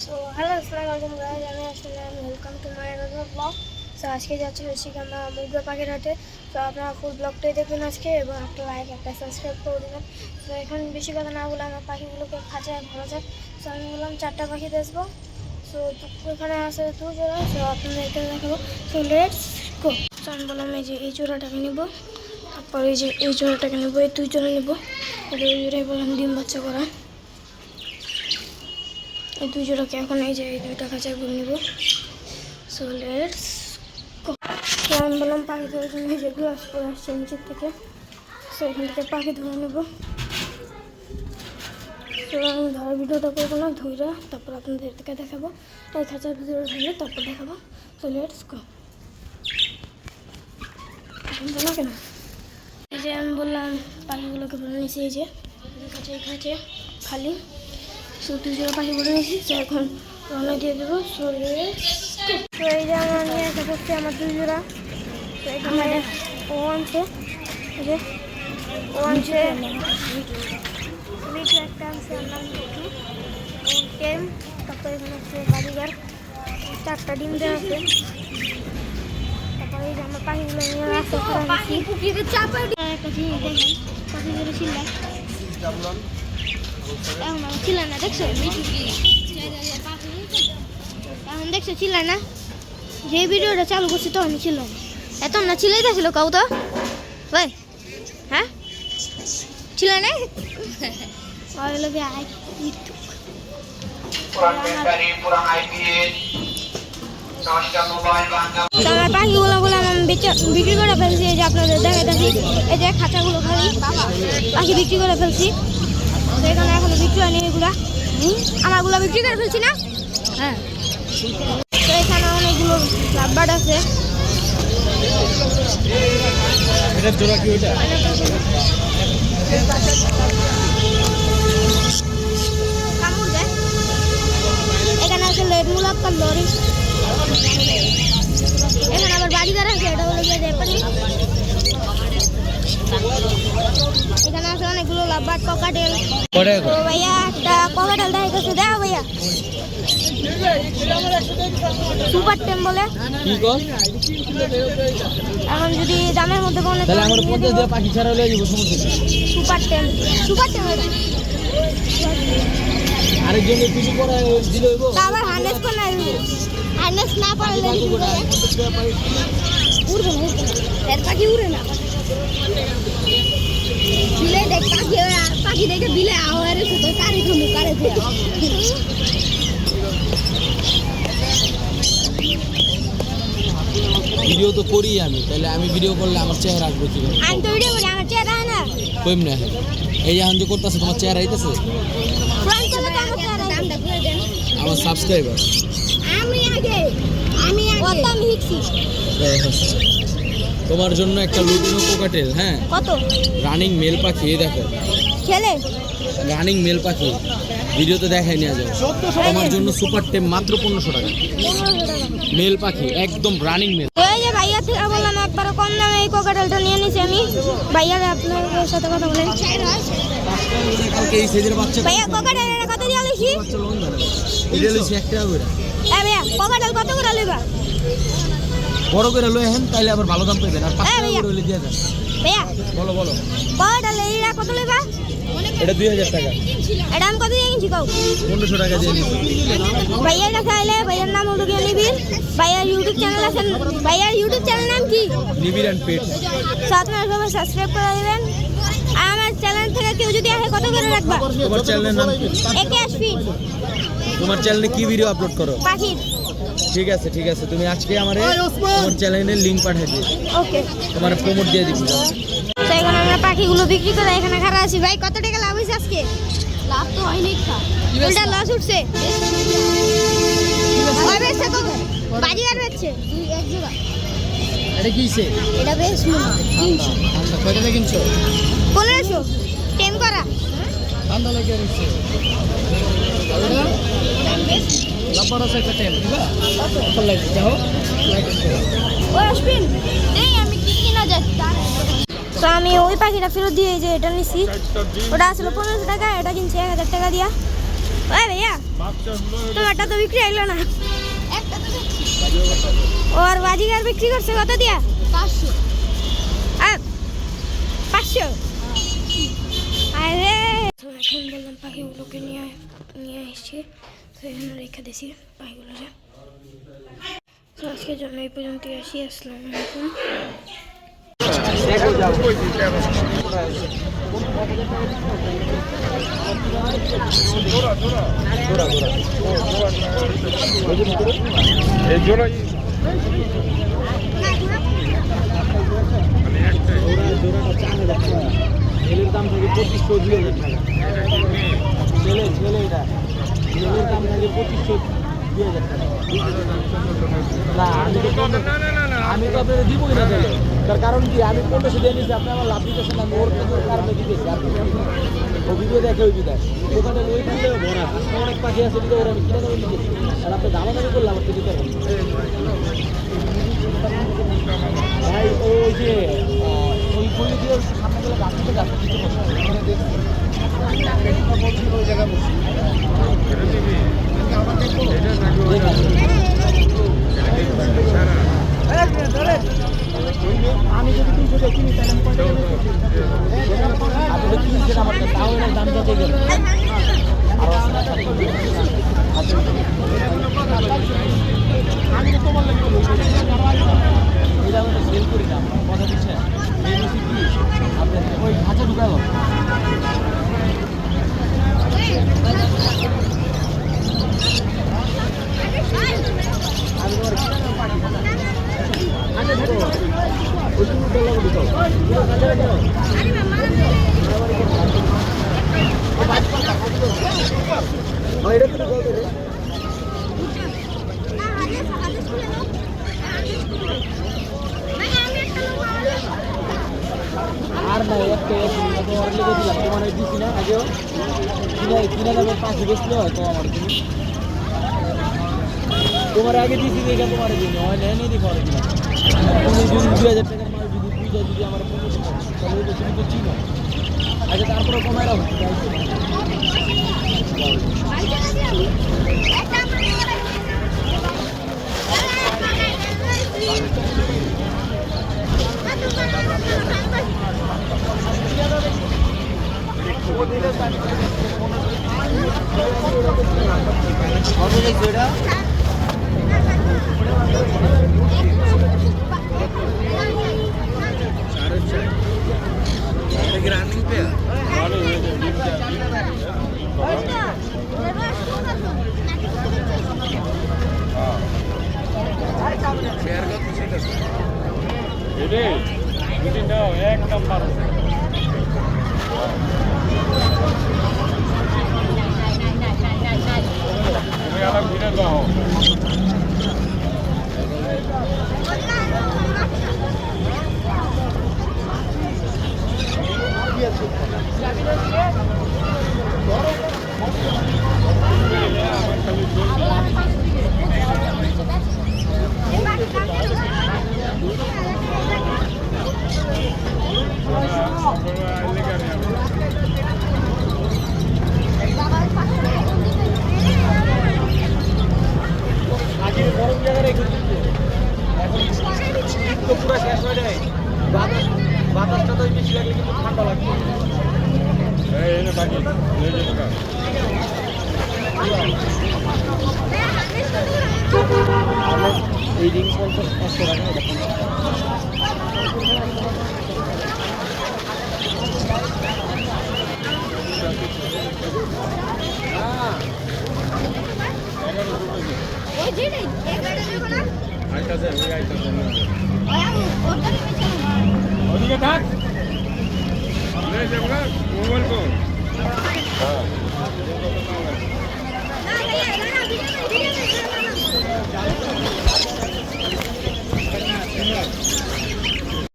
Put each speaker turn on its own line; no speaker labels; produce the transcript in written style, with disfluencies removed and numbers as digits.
So hello আসসালামু আলাইকুম guys, আমি Aslam, welcome to my another vlog. So আজকে যাচ্ছি হচ্ছে আমরা মুগদা পাখিরহাটে। তো আপনারা ফুল ব্লগটাই দেখবেন আজকে এবং একটা লাইক একটা সাবস্ক্রাইব করে দেবেন। তো এখন বেশি কথা না বলে আমার পাখিগুলোকে খাঁচায় ভরা যাক। সো আমি বললাম 4টা পাখি বেচবো। সো এখানে আছে 2 জোড়া। সো আপনাদেরকে দেখাবো। So let's go. সো আমি বললাম এই যে এই জোড়াটাকে নেবো, তারপর এই যে এই জোড়াটাকে নেবো, এই 2 জোড়া নেবো। এই জোড়াই বললাম ডিম বাচ্চা করা। এই 2 জোড়াকে এখন এই যে এই 2টা খাঁচায় ভরে নেব। So let's go. তো আমি বললাম পাখি ধরার জন্য এই যে গ্লাস পরে আসছে নিচের থেকে। সো এখান থেকে পাখি ধরে নেব। তো আমি ধরার ভিডিওটা করবো না, ধরে তারপর আপনাদেরকে দেখাবো। এই খাঁচার ভিতরে ধরে তারপর দেখাবো। So let's go. না কেন এই যে আমি বললাম পাখিগুলোকে ভরে নিয়েছি, এই যে খাঁচে খালি। সো 2 জোড়া পাখি ভরে নিয়েছি। তো এখন রওনা দিয়ে দেবো। তো এই যে আমরা নিয়ে আসা করছি আমার 2 জোড়া। তো এখানে ও আনছে, এই যে ও আনছে একটা আনছে আমার টেম। তারপরে এখানে হচ্ছে বাড়িঘর, 4টা ডিম দেওয়া আছে। তারপরে এই যে আমরা পাখিগুলো নিয়ে রাস্তা করে আনছি। একটা জিনিস দেখেন, পাখিগুলো ছিলাম এখন ছিল না, দেখছো এখন দেখছো ছিল না, যে ভিডিওটা চালু করছি তখন ছিল না, এত না ছিলাই ছিল কাউ তো ভাই। হ্যাঁ ছিল না পাখিগুলো বলে আমি বিক্রি করে ফেলছি। এই যে আপনাদের দেখাইতেছি, এই যে খাঁচাগুলো খালি পাখি বিক্রি করে ফেলছি। তো এখানে এখনো বিক্রি হয়নি এগুলা, আমারগুলো বিক্রি করে ফেলছি না। হ্যাঁ, তো এখানে অনেকগুলো লাভবার্ড আছে। কামড় দেয়। এখানে আছে লেড মুলাক্কার লরি। এখানে আবার বাড়িঘর আছে, এটা হলো গিয়ে জাপানি। এখানে আছে অনেকগুলো লাভবার্ড, ককাটেল। তো ভাইয়া একটা ককাটেল দেখাইতেছে, দেখো ভাইয়া সুপার টেম বলে। এখন যদি দামের মধ্যে বলে তাহলে আমার 50 দিয়ে পাখি ছাড়া হলে যাব সমস্যা। সুপার টেম আরেকজন কিছু করে দিলে হইবো। আবার হার্নেস কোন নাই, হার্নেস না পারলে উড়বে না, এর পাখি উড়ে না। বিলে দেখ পাখি দেখে বিলে আওয়ারে শুধু কারে ঘুমু কারে দেয়।
ভিডিও তো করি আমি, তাহলে আমি ভিডিও করলে আমার চেহারা আসবে কি?
আমি তো ভিডিও করি, আমার চেহারা না
কইম না। এই যে হান্দি করতেছে, তোমার চেহারা আইতাছে।
ফ্রন্ট ক্যামেরা আমার চেহারা দামটা করে দেন।
আমার সাবস্ক্রাইবার
আমি কত আমি হিকছি।
তোমার জন্য একটা লুটিনো কোকাটেল। হ্যাঁ,
কত
রানিং মেল পাখি, এই দেখো
খেলে
রানিং মেল পাখি, ভিডিওতে দেখাই নিয়ে যাও। তোমার জন্য সুপার টেম মাত্র 1500 টাকা। মেল পাখি একদম রানিং মেল।
এই যে ভাইয়া থেকে বললাম একবার কম দামে এই কোকাটেলটা নিয়ে নিছি আমি। ভাইয়া আপনার সাথে কথা বলেন।
কালকে এই সাইজের বাচ্চা
ভাইয়া কোকাটেলটা কত দিয়ে লিখি?
এটা লইছি 1 টাকা করে।
ভাইয়া কোকাটেল কত করে লইবা?
বড় করে লই হেন, তাইলে আবার ভালো দাম পাবেন। আর 5 টাকা করে হইলে দিয়ে দেন।
ভাইয়া
বলো
কোকাটেল এইটা কত লইবা?
এটা 2000 টাকা।
এটা আমি কত দিয়ে কিনছি কও?
1500 টাকা দিয়ে নিছি।
ভাইয়ার কাছে আইলে ভাইয়ার নাম হলো গিয়ে নিবির। ভাইয়ার ইউটিউব চ্যানেল আছে, ভাইয়ার ইউটিউব চ্যানেল নাম কি?
নিবির এন্ড পেট।
আপনারা সবাই সাবস্ক্রাইব করে দিবেন। আর আমার চ্যানেল থেকে কেউ যদি আসে কত করে রাখবা?
তোমার চ্যানেলের নাম কি?
একে আসবি।
তোমার চ্যানেলে কি ভিডিও আপলোড করো?
পাখির।
ঠিক আছে, তুমি আজকে আমারে তোমার চ্যানেলের লিংক পাঠিয়ে দিও।
ওকে,
তোমার প্রমোট দিয়ে দিব।
তো এখন আমরা পাখিগুলো বিক্রি করে এখানে খারাপ আছি। ভাই কত টাকা লাভ হয়েছে আজকে? লাভ তো হয়নি, উল্টা লস উঠছে। বাজিগার বেচছে 1 জোড়া।
এটা কিছে?
এটা বেশ মনে 300।
কত টাকা কিনছো?
1500 টেম করা।
ঠান্ডা লাগে রইছে। লাপার আছে একটা টেম দিবা? কত লাগে যাও?
ও আসবেন এই আমি কি কিনা যাচ্ছি। তো আমি ওই পাখিটা ফেরত দিয়ে যে এটা নিছি, ওটা আসলে 1500 টাকা, এটা কিনছি 1000 টাকা দিয়া। ওই ভাইয়া তোমারটা তো বিক্রি হইলো না। ওর বাজিগার বিক্রি করছে কত দিয়া? 500। 500? আরে তো এখন বললাম পাখিগুলোকে নিয়ে এসেছি, তো এখানে রেখে দিয়েছি পাখিগুলোকে। তো আজকের জন্য এই পর্যন্ত আসি। আসসালামু আলাইকুম।
ছেলের দাম থাকে 2500-2000 টাকা। ছেলে এটা ছেলের দাম থাকে 2500-2000 টাকা। না আমি তো আপনাদের দিবই না তাহলে। তার কারণ কি, আমি 1500 দিয়ে নিয়েছি, আপনি আমার লাভ দিতেছেন না। ওর কারণে দিতেছি। ও ভিডিও দেখে ওই বিদায় দোকানে ওই কিনলেও ভরা অনেক পাখি আছে, ওর আমি কিনে দেবো নিতেছি। আর আপনি দামাদামি করলে আমার তো দিতে পারবেন ভাই। ওই যে ওই গলি দিয়ে সামনে গেলে গাছ থেকে গাছ কিছু ওই জায়গায় বসি। আমি যদি 300 দিয়ে কিনি তাহলে আপনি কিনছেন আমার তাও এর দাম যাতে গেল আমি তো তোমার লাগে এটা আমি সেল করি না, কথা দিচ্ছেন কি আপনার ওই খাঁচা ঢুকালো। আর নাই একটা তোমার লেগে দিলাম, তোমার দিচ্ছি না আগেও কিনে দামের পাখি বেচলে হয়তো আমার তুমি তোমার আগে দিচ্ছি দেখে তোমার দিন হয় নেই দিই পরে দিলাম। তুমি যদি 2000 টাকার মাল যদি বুঝে যদি আমার 1500 টাকা তাহলে তো তুমি তো চিনো। আগে তারপরে কমায় রাখো।
रनिंग पे एक नंबर तुम्हें अलग घिरे दो
গরম জায়গায় রেখে এখন তো পুরো শেষ হয়ে যায়। বাতাসটা তো বেশি লাগলে কিন্তু ঠান্ডা লাগবে। এই রিং 100 টাকা
मोबाइल को